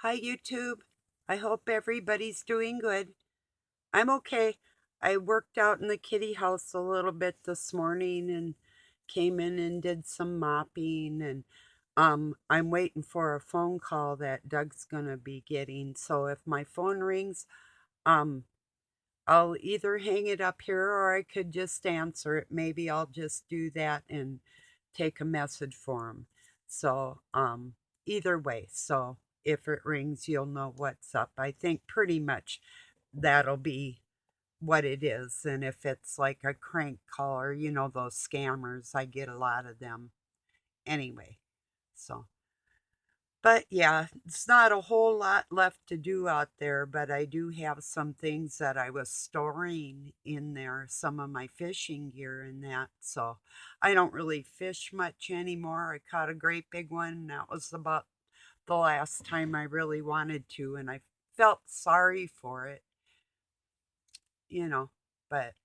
Hi, YouTube. I hope everybody's doing good. I'm okay. I worked out in the kitty house a little bit this morning and came in and did some mopping and I'm waiting for a phone call that Doug's gonna be getting. So if my phone rings, um I'll either hang it up here or I could just answer it. Maybe I'll just do that and take a message for him. So, either way, so if it rings, you'll know what's up. I think pretty much that'll be what it is. And if it's like a crank caller, those scammers, I get a lot of them anyway. So, but yeah, it's not a whole lot left to do out there, but I do have some things that I was storing in there, some of my fishing gear and that. So I don't really fish much anymore. I caught a great big one, and that was about the last time I really wanted to, and I felt sorry for it, you know. But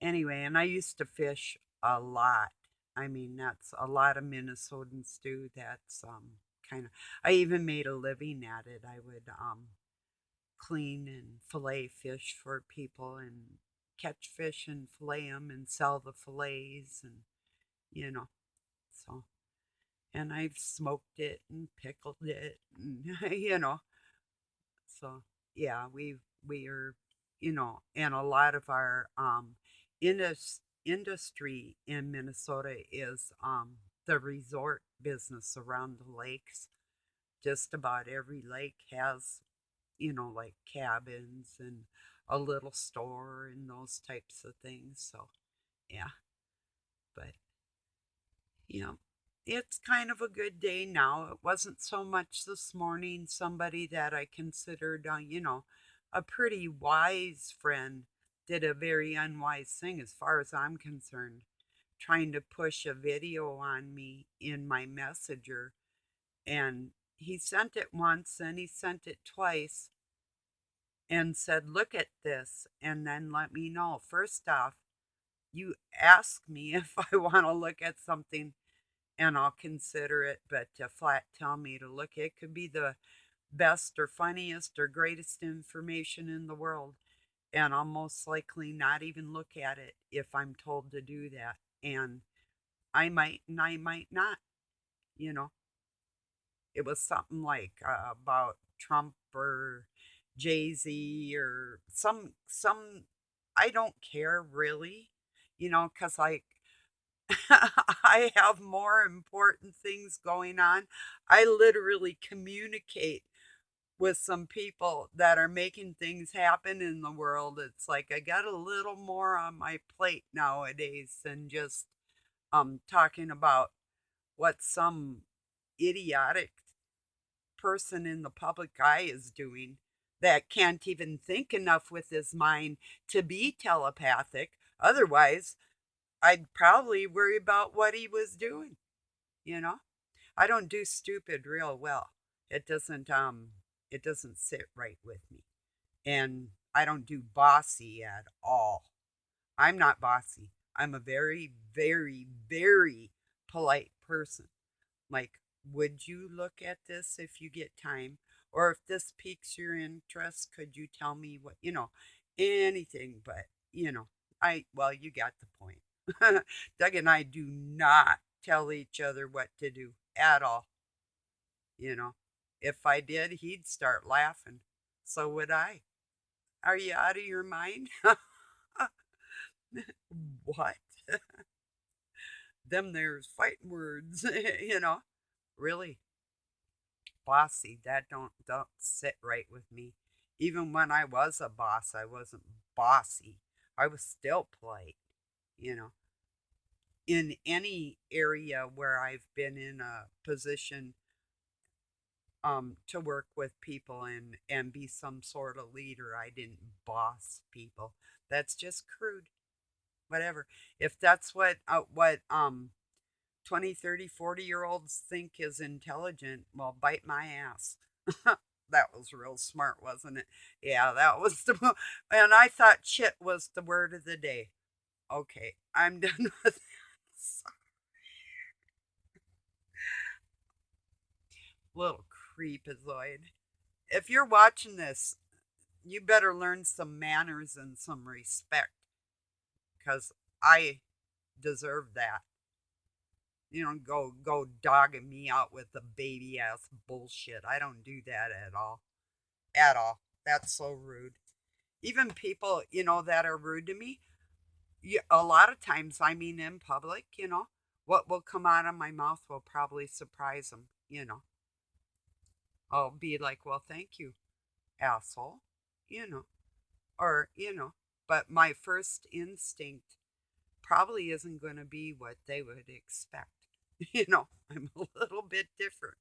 anyway, and I used to fish a lot. I mean, that's a lot of Minnesotans do. That's kind of. I even made a living at it. I would clean and fillet fish for people and catch fish and fillet them and sell the fillets and you know. So and I've smoked it and pickled it and So yeah, we are, and a lot of our industry in Minnesota is the resort business around the lakes. Just about every lake has, like cabins and a little store and those types of things. So yeah, but yeah, it's kind of a good day now. It wasn't so much this morning. Somebody that I considered, a pretty wise friend did a very unwise thing as far as I'm concerned, trying to push a video on me in my messenger. And he sent it once and he sent it twice and said, "Look at this," and then let me know. First off, you ask me if I want to look at something and I'll consider it, but to flat tell me to look, it could be the best or funniest or greatest information in the world, and I'll most likely not even look at it if I'm told to do that. And I might and I might not, you know. It was something like about Trump or Jay-Z or some I don't care really, cuz like I have more important things going on. I literally communicate with some people that are making things happen in the world. It's like I got a little more on my plate nowadays than just talking about what some idiotic person in the public eye is doing that can't even think enough with his mind to be telepathic. Otherwise, I'd probably worry about what he was doing, you know? I don't do stupid real well. It doesn't sit right with me. And I don't do bossy at all. I'm not bossy. I'm a very, very, very polite person. Like, would you look at this if you get time? Or if this piques your interest, could you tell me what, anything but, well, you got the point. Doug and I do not tell each other what to do at all, you know. If I did, he'd start laughing. So would I. Are you out of your mind? What? Them there's fighting words, Really bossy. That don't sit right with me. Even when I was a boss, I wasn't bossy. I was still polite, you know. In any area where I've been in a position to work with people and be some sort of leader, I didn't boss people. That's just crude. Whatever. If that's what 20, 30, 40-year olds think is intelligent, well, bite my ass. That was real smart, wasn't it? Yeah, that was and I thought shit was the word of the day. Okay, I'm done with this. Little creepazoid. If you're watching this, you better learn some manners and some respect, because I deserve that. You don't go dogging me out with the baby ass bullshit. I don't do that at all. At all. That's so rude. Even people, that are rude to me, a lot of times, I mean, in public, what will come out of my mouth will probably surprise them. I'll be like, well, thank you, asshole, you know, or. But my first instinct probably isn't going to be what they would expect. I'm a little bit different,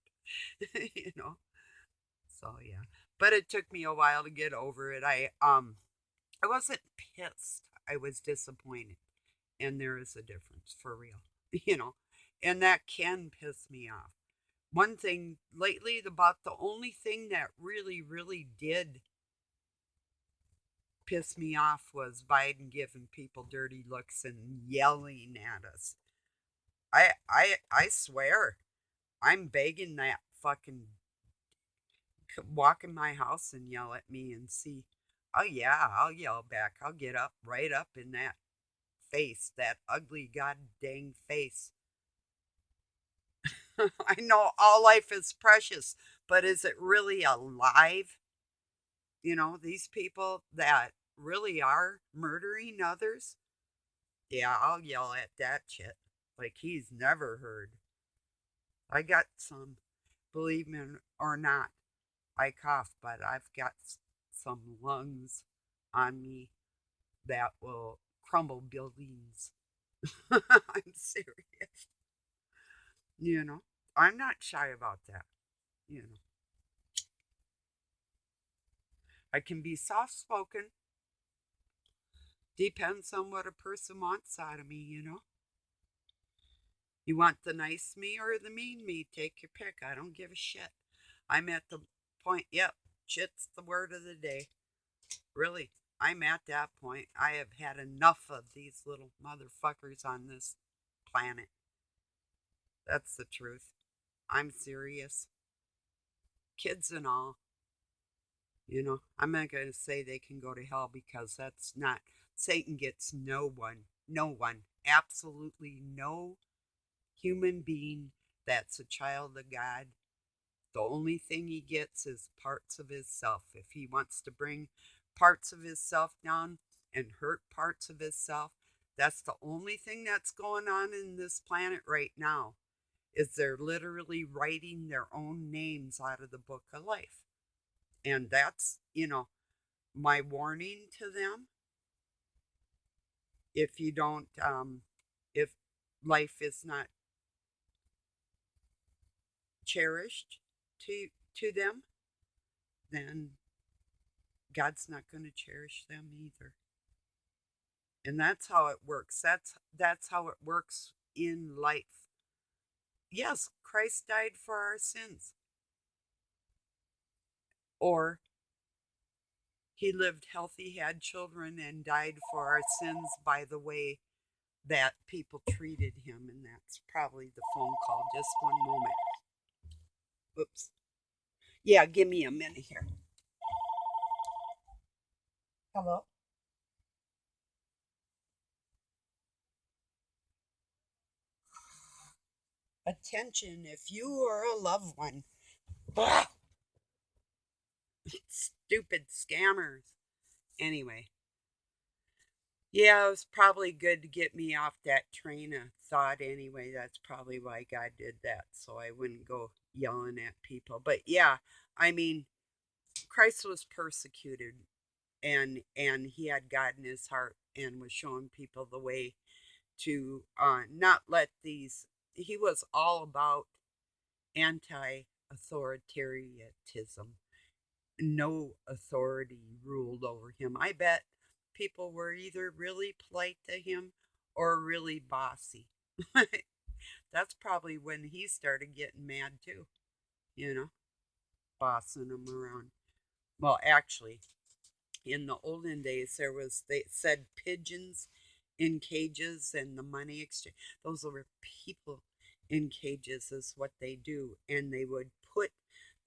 you know. So yeah. But it took me a while to get over it. I wasn't pissed. I was disappointed. And there is a difference for real. You know. And that can piss me off. One thing lately, about the only thing that really, really did piss me off was Biden giving people dirty looks and yelling at us. I swear, I'm begging that fucking walk in my house and yell at me and see. Oh yeah, I'll yell back. I'll get up right up in that face, that ugly god dang face. I know all life is precious, but is it really alive? These people that really are murdering others. Yeah, I'll yell at that shit like he's never heard. I got some, believe me or not, I cough, but I've got some lungs on me that will crumble buildings. I'm serious. You know, I'm not shy about that. You know, I can be soft spoken. Depends on what a person wants out of me. You want the nice me or the mean me? Take your pick. I don't give a shit. I'm at the point, yep, shit's the word of the day. Really, I'm at that point. I have had enough of these little motherfuckers on this planet. That's the truth. I'm serious. Kids and all. I'm not going to say they can go to hell because that's not. Satan gets no one. No one. Absolutely no human being that's a child of God. The only thing he gets is parts of himself. If he wants to bring parts of himself down and hurt parts of himself, that's the only thing that's going on in this planet right now. Is they're literally writing their own names out of the book of life. And that's my warning to them. If you don't, if life is not cherished to them, then God's not going to cherish them either. And that's how it works. That's how it works in life. Yes, Christ died for our sins. Or he lived healthy, had children, and died for our sins by the way that people treated him. And that's probably the phone call. Just one moment. Oops. Yeah, give me a minute here. Hello? Attention if you or a loved one. Stupid scammers. Anyway, yeah, it was probably good to get me off that train of thought anyway. That's probably why God did that, so I wouldn't go yelling at people. But yeah, I mean, Christ was persecuted and he had God in his heart and was showing people the way to not let these. He was all about anti-authoritarianism. No authority ruled over him. I bet people were either really polite to him or really bossy. That's probably when he started getting mad too, you know, bossing them around. Well, actually, in the olden days, they said pigeons in cages and the money exchange. Those were people in cages, is what they do. And they would put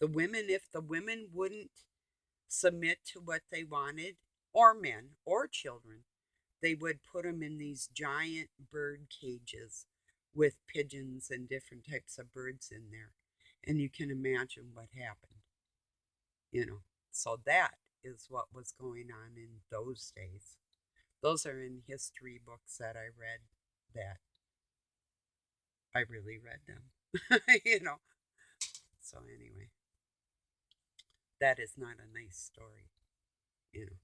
If the women wouldn't submit to what they wanted, or men or children, they would put them in these giant bird cages with pigeons and different types of birds in there. And you can imagine what happened, you know. So that is what was going on in those days. Those are in history books that I read that I really read them, you know. So, anyway, that is not a nice story, you know.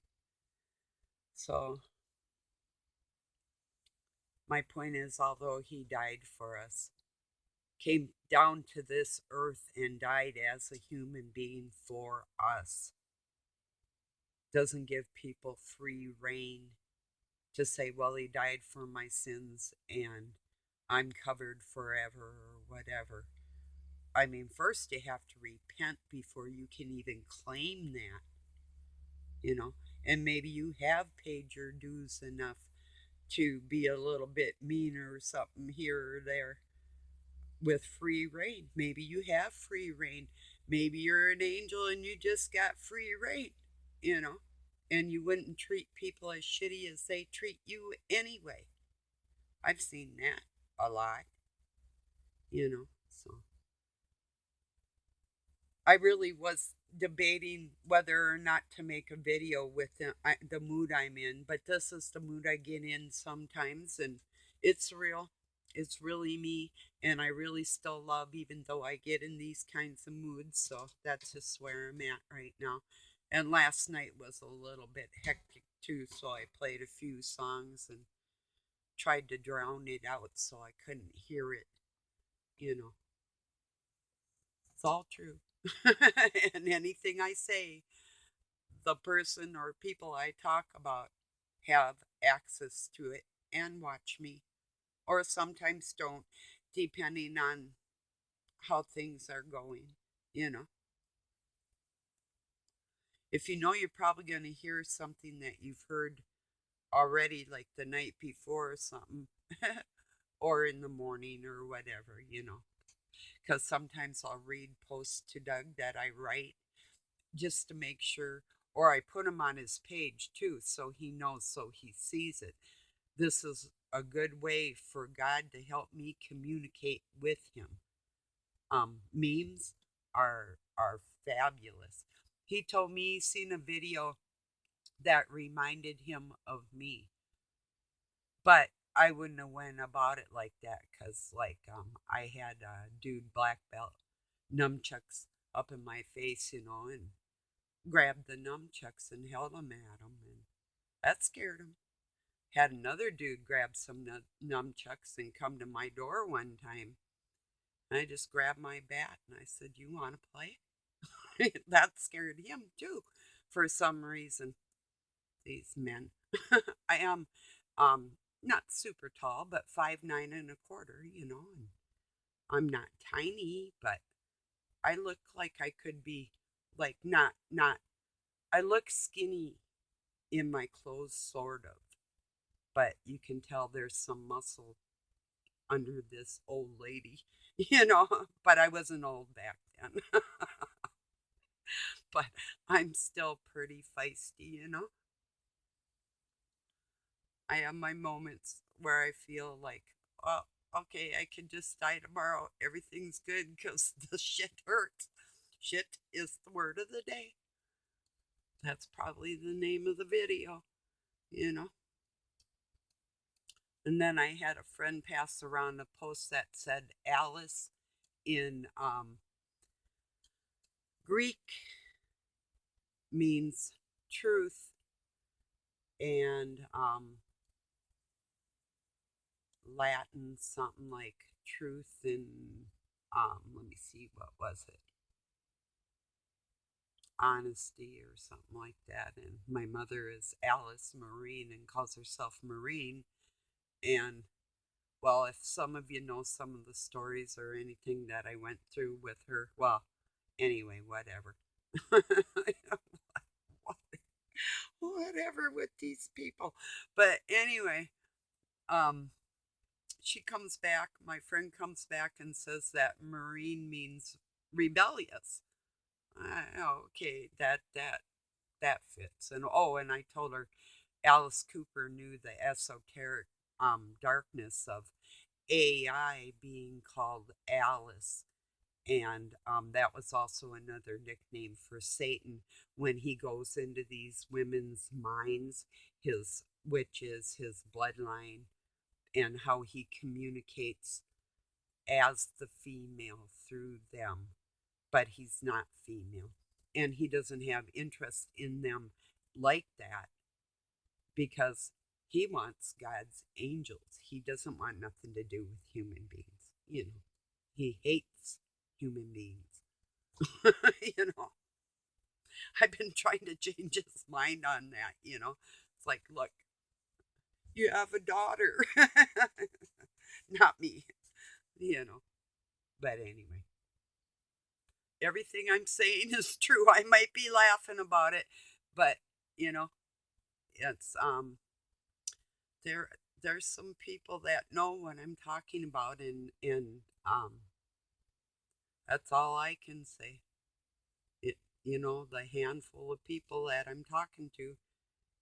So, my point is, although he died for us, came down to this earth and died as a human being for us, doesn't give people free reign to say, well, he died for my sins and I'm covered forever or whatever. I mean, first you have to repent before you can even claim that, you know, and maybe you have paid your dues enough to be a little bit meaner or something here or there with free reign. Maybe you have free reign. Maybe you're an angel and you just got free reign, you know, and you wouldn't treat people as shitty as they treat you anyway. I've seen that a lot, you know, so I really was debating whether or not to make a video with the mood I'm in, but this is the mood I get in sometimes, and it's real. It's really me, and I really still love, even though I get in these kinds of moods. So that's just where I'm at right now. And last night was a little bit hectic too, so I played a few songs and tried to drown it out so I couldn't hear it, you know. It's all true. And anything I say, the person or people I talk about have access to it and watch me, or sometimes don't, depending on how things are going, you know. If you know you're probably going to hear something that you've heard already, like the night before or something, or in the morning or whatever, you know. Because sometimes I'll read posts to Doug that I write just to make sure, or I put them on his page too, so he knows, so he sees it. This is a good way for God to help me communicate with him. Memes are fabulous. He told me he seen a video that reminded him of me, but I wouldn't have went about it like that because, like, I had a dude black belt nunchucks up in my face, you know, and grabbed the nunchucks and held them at him, and that scared him. Had another dude grab some nunchucks and come to my door one time. And I just grabbed my bat and I said, "You want to play?" That scared him too, for some reason. These men. I am not super tall, but 5'9 1/4", you know, and I'm not tiny, but I look like I could be, like, not I look skinny in my clothes, sort of, but you can tell there's some muscle under this old lady, you know, but I wasn't old back then. But I'm still pretty feisty, you know. I have my moments where I feel like, oh, okay, I can just die tomorrow. Everything's good because the shit hurts. Shit is the word of the day. That's probably the name of the video, you know. And then I had a friend pass around a post that said Alice in Greek means truth, and Latin something like truth and let me see, what was it? Honesty or something like that. And my mother is Alice Marine and calls herself Marine. And well, if some of you know some of the stories or anything that I went through with her, well, anyway, whatever. Whatever with these people. But anyway, um, she comes back, my friend comes back and says that Marine means rebellious. Okay, that fits. And oh, and I told her Alice Cooper knew the esoteric darkness of AI being called Alice. And that was also another nickname for Satan when he goes into these women's minds, which is his bloodline, and how he communicates as the female through them, but he's not female. And he doesn't have interest in them like that because he wants God's angels. He doesn't want nothing to do with human beings. He hates human beings. you know, I've been trying to change his mind on that. It's like, look, you have a daughter, not me, you know. But anyway, everything I'm saying is true. I might be laughing about it, but you know, it's there there's some people that know what I'm talking about, and that's all I can say. It the handful of people that I'm talking to,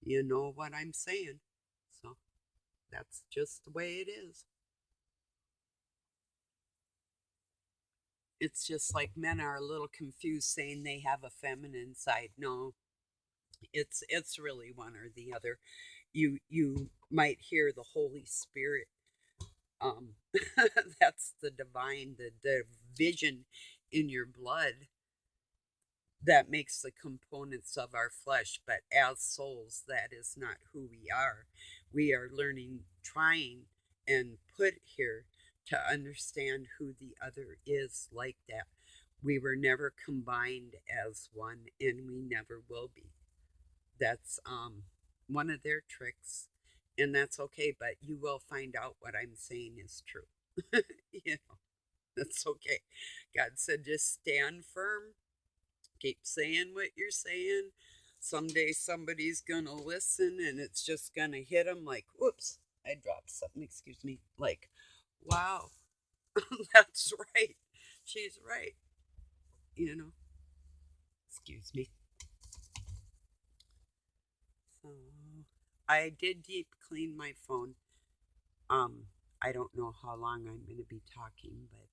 you know what I'm saying. So that's just the way it is. It's just like men are a little confused saying they have a feminine side. No, it's really one or the other. You might hear the Holy Spirit. Um, that's the divine, the vision in your blood that makes the components of our flesh. But as souls, that is not who we are. We are learning, trying, and put here to understand who the other is like that. We were never combined as one, and we never will be. That's one of their tricks, and that's okay. But you will find out what I'm saying is true. you know, that's okay. God said, just stand firm. Keep saying what you're saying. Someday somebody's gonna listen, and it's just gonna hit them like, whoops, I dropped something. Excuse me. Like, wow, that's right. She's right. You know. Excuse me. So I did deep clean my phone. Um, I don't know how long I'm going to be talking, but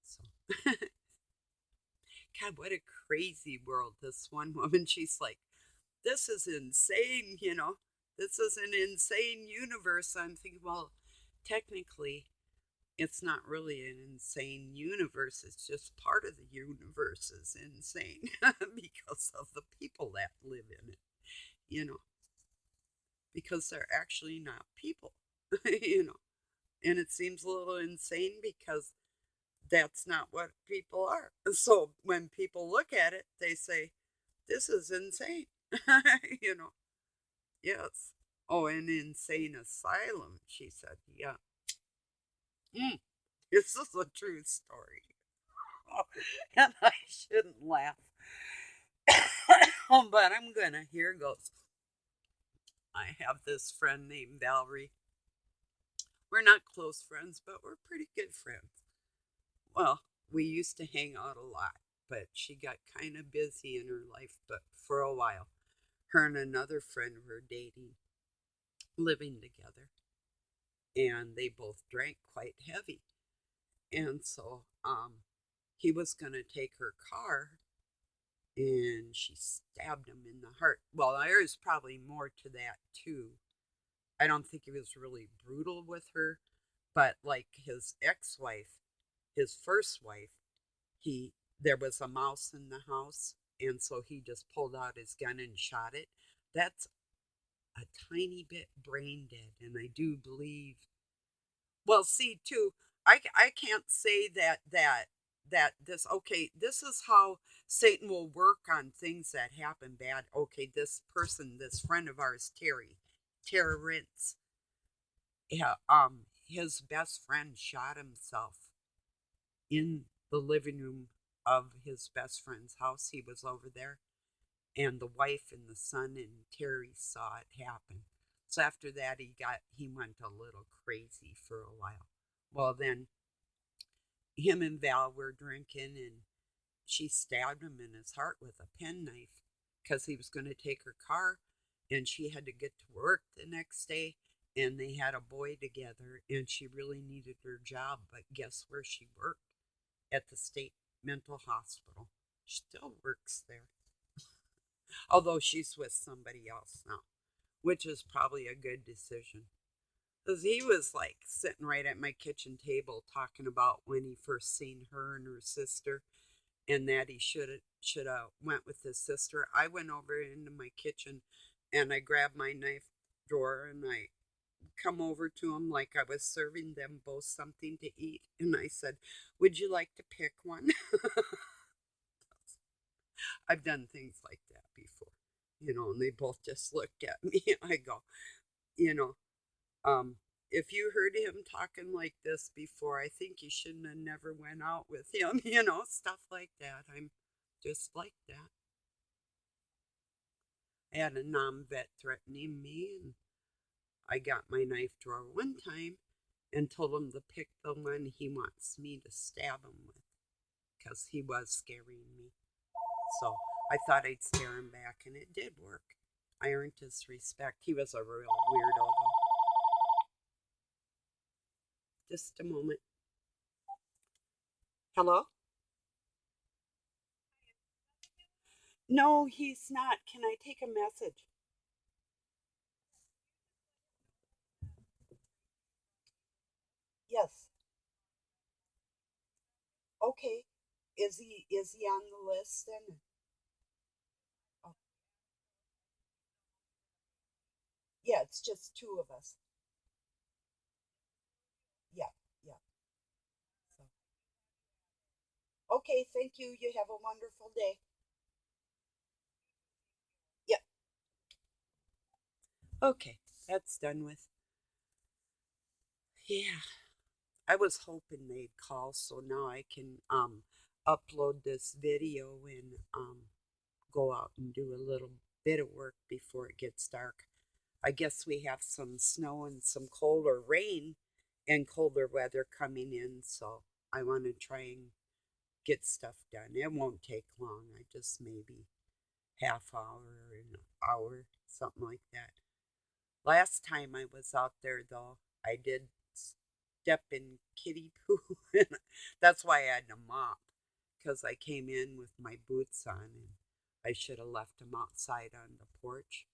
so God, what a crazy world. This one woman, she's like, this is insane. This is an insane universe. I'm thinking, well, technically, it's not really an insane universe. It's just part of the universe is insane because of the people that live in it, you know, because they're actually not people, you know. And it seems a little insane because that's not what people are. So when people look at it, they say, this is insane. you know, yes. Oh, an insane asylum, she said. Yeah. Mm, this is a true story. and I shouldn't laugh. oh, but I'm going to. Here goes. I have this friend named Valerie. We're not close friends, but we're pretty good friends. Well, we used to hang out a lot, but she got kind of busy in her life, but for a while. Her and another friend were dating, living together, and they both drank quite heavy. And so he was going to take her car, and she stabbed him in the heart. Well, there is probably more to that, too. I don't think he was really brutal with her, but like his ex wife, his first wife, he there was a mouse in the house, and so he just pulled out his gun and shot it. That's a tiny bit brain dead, and I do believe. Well, see, too, I can't say that this okay. This is how Satan will work on things that happen bad. Okay, this person, this friend of ours, Terrence, yeah, his best friend shot himself in the living room of his best friend's house. He was over there, and the wife and the son and Terry saw it happen. So after that, he went a little crazy for a while. Well, then him and Val were drinking, she stabbed him in his heart with a penknife because he was going to take her car, and she had to get to work the next day, and they had a boy together, and she really needed her job. But guess where she worked? At the state mental hospital. She still works there, although she's with somebody else now, which is probably a good decision. Because he was like sitting right at my kitchen table talking about when he first seen her and her sister, and that he should have went with his sister. I went over into my kitchen and I grabbed my knife drawer and I come over to him like I was serving them both something to eat, and I said, "Would you like to pick one?" I've done things like that before, and they both just looked at me. I go, you know, um, if you heard him talking like this before, I think you shouldn't have never went out with him, stuff like that. I'm just like that. I had a non-vet threatening me, and I got my knife drawer one time and told him to pick the one he wants me to stab him with because he was scaring me. So I thought I'd scare him back, and it did work. I earned his respect. He was a real weirdo, though. Just a moment. Hello? No, he's not. Can I take a message? Yes. Okay. Is he on the list then? Oh, yeah, it's just two of us. Yeah, yeah. So okay, thank you. You have a wonderful day. Yep. Okay, that's done with. Yeah. I was hoping they'd call so now I can upload this video and go out and do a little bit of work before it gets dark. I guess we have some snow and some colder rain and colder weather coming in, so I want to try and get stuff done. It won't take long. I just maybe half hour or an hour, something like that. Last time I was out there, though, I did step in kitty poo. That's why I had to mop because I came in with my boots on and I should have left them outside on the porch.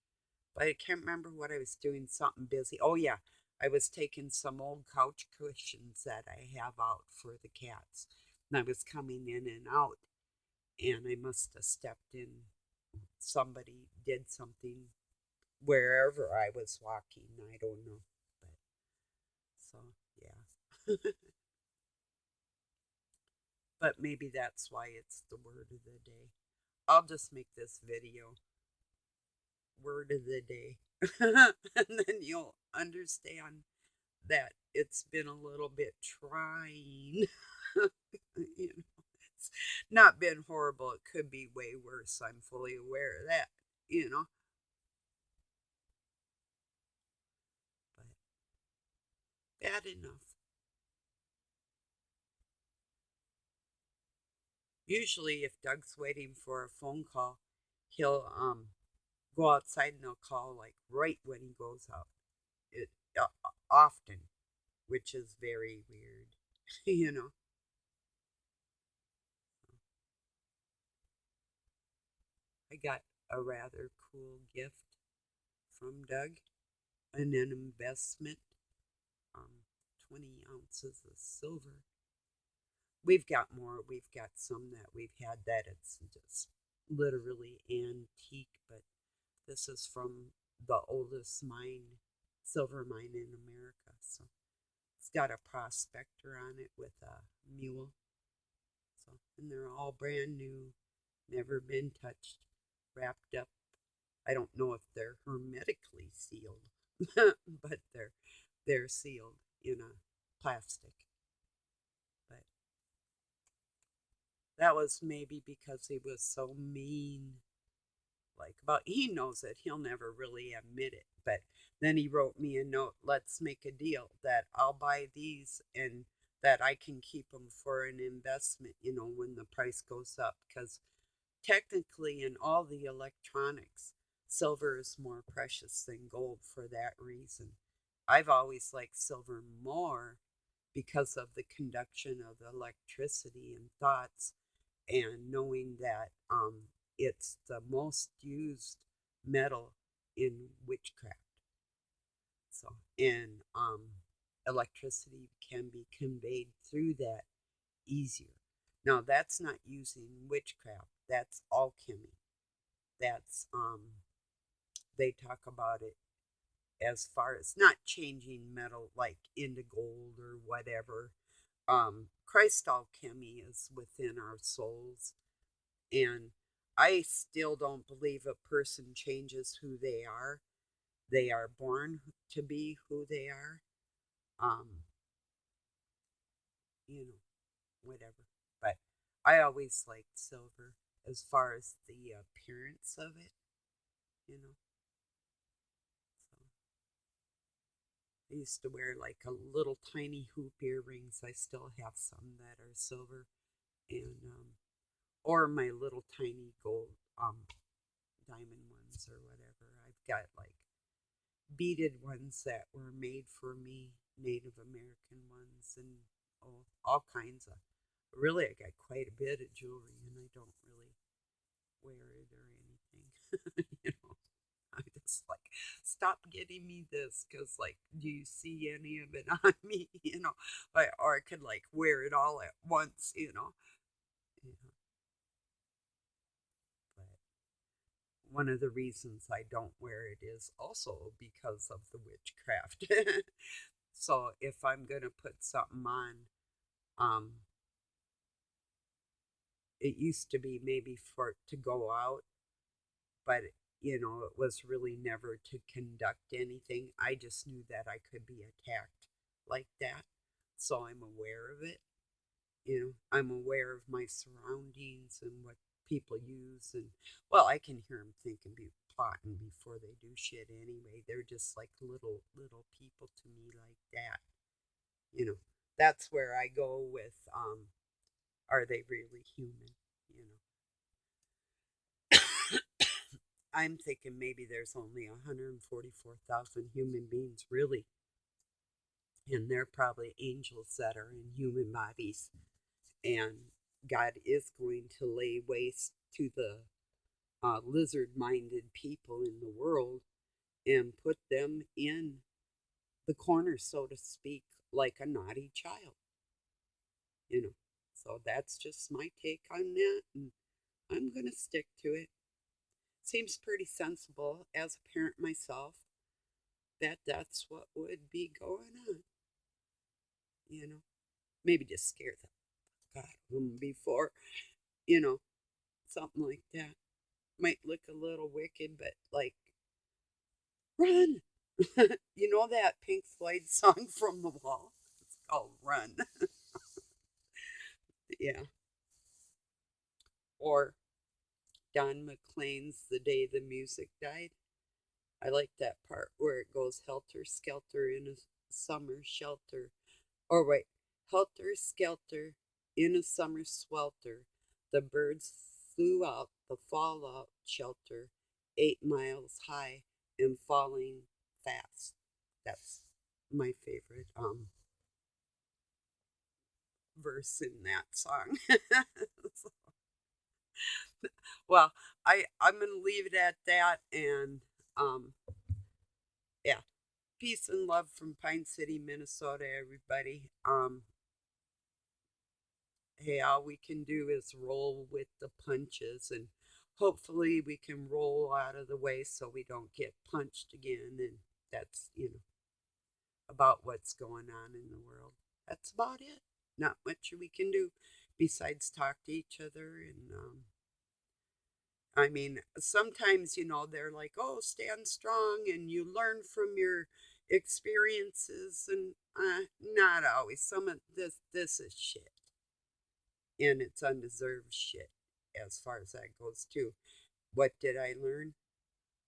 But I can't remember what I was doing, something busy. Oh, yeah, I was taking some old couch cushions that I have out for the cats. And I was coming in and out, and I must have stepped in. Somebody did something wherever I was walking. I don't know. But so, yeah. But maybe that's why it's the word of the day. I'll just make this video word of the day. And then you'll understand that it's been a little bit trying. It's not been horrible. It could be way worse. I'm fully aware of that, you know. But bad enough. Usually, if Doug's waiting for a phone call, he'll go outside and he'll call like right when he goes out. It often, which is very weird, you know. I got a rather cool gift from Doug, an investment, 20 ounces of silver. We've got more. We've got some that we've had that it's just literally antique, but this is from the oldest mine, silver mine in America. So it's got a prospector on it with a mule. So, and they're all brand new, never been touched, wrapped up. I don't know if they're hermetically sealed, but they're sealed in a plastic. But that was maybe because he was so mean. Like about he knows it, he'll never really admit it. But then he wrote me a note, let's make a deal that I'll buy these and that I can keep them for an investment, when the price goes up. Because technically, in all the electronics, silver is more precious than gold for that reason. I've always liked silver more because of the conduction of electricity and thoughts, and knowing that it's the most used metal in witchcraft. So, and electricity can be conveyed through that easier. Now, that's not using witchcraft, that's alchemy. That's, they talk about it as far as not changing metal like into gold or whatever. Christ alchemy is within our souls, and I still don't believe a person changes who they are. They are born to be who they are. Um, whatever. But I always liked silver as far as the appearance of it, you know. So I used to wear like a little tiny hoop earrings. I still have some that are silver, and or my little tiny gold diamond ones or whatever. I've got like beaded ones that were made for me, Native American ones, and all kinds of. Really, I got quite a bit of jewelry, and I don't really wear it or anything. I just like, stop getting me this, because like, do you see any of it on me? Or I could like wear it all at once. You know. But one of the reasons I don't wear it is also because of the witchcraft. So if I'm gonna put something on, um, it used to be maybe for to go out, but it was really never to conduct anything. I just knew that I could be attacked like that, so I'm aware of it. I'm aware of my surroundings and what people use, and well, I can hear them thinking, be plotting before they do shit anyway. They're just like little people to me like that. You know, that's where I go with are they really human? You I'm thinking maybe there's only 144,000 human beings, really, and they're probably angels that are in human bodies. And God is going to lay waste to the lizard minded people in the world and put them in the corner, so to speak, like a naughty child, you know. So that's just my take on that, and I'm going to stick to it. Seems pretty sensible as a parent myself that that's what would be going on, you know. Maybe just scare the God of them before, you know, something like that. Might look a little wicked, but like, run! You know that Pink Floyd song from the wall? It's called Run. Yeah. Or Don McLean's The Day the Music Died. I like that part where it goes helter skelter in a summer shelter. Or wait, helter skelter in a summer swelter. The birds flew out the fallout shelter, 8 miles high and falling fast. That's my favorite verse in that song. So, well, I'm gonna leave it at that, and um yeah, peace and love from Pine City, Minnesota, everybody. Hey, all we can do is roll with the punches, and hopefully we can roll out of the way so we don't get punched again. And that's, about what's going on in the world. That's about it. Not much we can do besides talk to each other. And I mean, sometimes, they're like, oh, stand strong and you learn from your experiences. And not always. Some of this is shit, and it's undeserved shit as far as that goes too. What did I learn?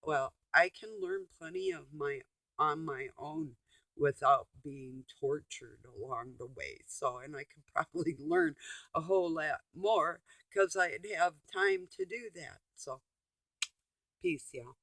Well, I can learn plenty of my on my own without being tortured along the way. So, and I could probably learn a whole lot more because I'd have time to do that. So, peace, y'all.